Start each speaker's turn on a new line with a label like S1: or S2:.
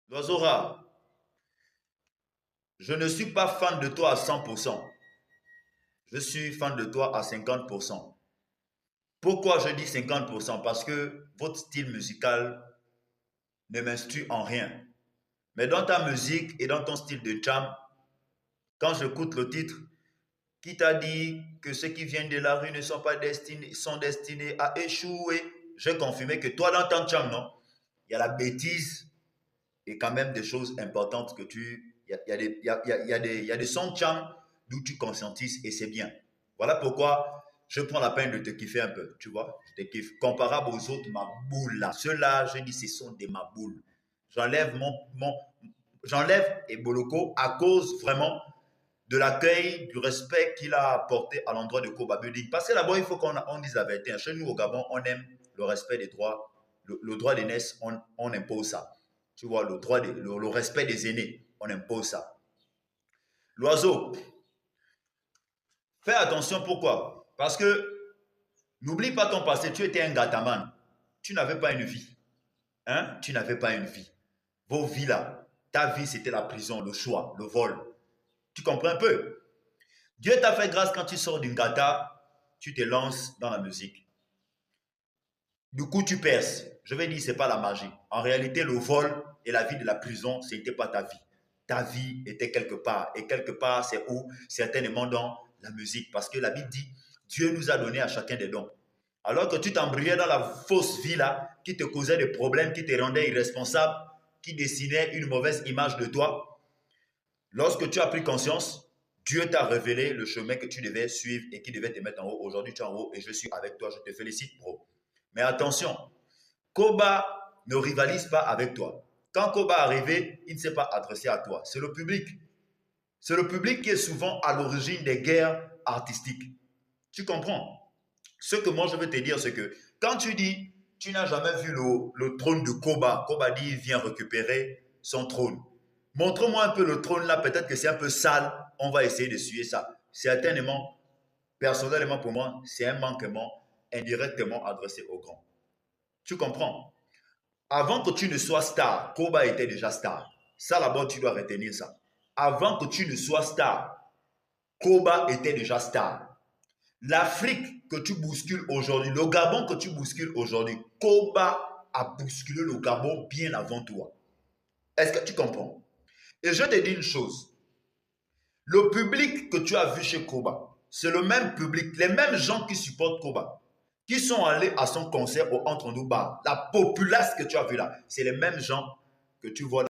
S1: L'oiseau rare, je ne suis pas fan de toi à 100%. Je suis fan de toi à 50%. Pourquoi je dis 50%? Parce que votre style musical ne m'instruit en rien. Mais dans ta musique et dans ton style de jam, quand j'écoute le titre, qui t'a dit que ceux qui viennent de la rue ne sont pas destinés, sont destinés à échouer, j'ai confirmé que toi dans ton jam, non, il y a la bêtise et quand même des choses importantes que tu... Il y a des sons de jam d'où tu conscientises et c'est bien. Voilà pourquoi je prends la peine de te kiffer un peu, tu vois. Je te kiffe. Comparable aux autres, ma boule là. Ceux-là, je dis, ce sont des maboules. J'enlève j'enlève Eboloko à cause vraiment de l'accueil, du respect qu'il a apporté à l'endroit de Koba Building. Parce que d'abord, il faut qu'on dise la vérité. Chez nous, au Gabon, on aime le respect des droits. Le droit d'aînesse, on impose ça. Tu vois, le respect des aînés, on impose ça. L'oiseau, fais attention, pourquoi? Parce que n'oublie pas ton passé, tu étais un gataman. Tu n'avais pas une vie. Hein? Tu n'avais pas une vie. Vos vies là, ta vie c'était la prison, le choix, le vol. Tu comprends un peu? Dieu t'a fait grâce quand tu sors d'une gata, tu te lances dans la musique. Du coup, tu perces. Je vais dire, c'est pas la magie. En réalité, le vol et la vie de la prison, ce n'était pas ta vie. Ta vie était quelque part. Et quelque part, c'est où? Certainement dans la musique. Parce que la Bible dit, Dieu nous a donné à chacun des dons. Alors que tu t'embrouillais dans la fausse vie là, qui te causait des problèmes, qui te rendait irresponsable, qui dessinait une mauvaise image de toi, lorsque tu as pris conscience, Dieu t'a révélé le chemin que tu devais suivre et qui devait te mettre en haut. Aujourd'hui, tu es en haut et je suis avec toi. Je te félicite, bro. Mais attention, Koba ne rivalise pas avec toi. Quand Koba est arrivé, il ne s'est pas adressé à toi. C'est le public. C'est le public qui est souvent à l'origine des guerres artistiques. Tu comprends? Ce que moi je veux te dire, c'est que quand tu dis, tu n'as jamais vu le trône de Koba, Koba dit, il vient récupérer son trône. Montre-moi un peu le trône là, peut-être que c'est un peu sale, on va essayer de suivre ça. Certainement, personnellement pour moi, c'est un manquement indirectement adressé au grand. Tu comprends? Avant que tu ne sois star, Koba était déjà star. Ça là-bas, tu dois retenir ça. Avant que tu ne sois star, Koba était déjà star. L'Afrique que tu bouscules aujourd'hui, le Gabon que tu bouscules aujourd'hui, Koba a bousculé le Gabon bien avant toi. Est-ce que tu comprends? Et je te dis une chose. Le public que tu as vu chez Koba, c'est le même public, les mêmes gens qui supportent Koba, qui sont allés à son concert au Entre nous Bar. La populace que tu as vu là, c'est les mêmes gens que tu vois là.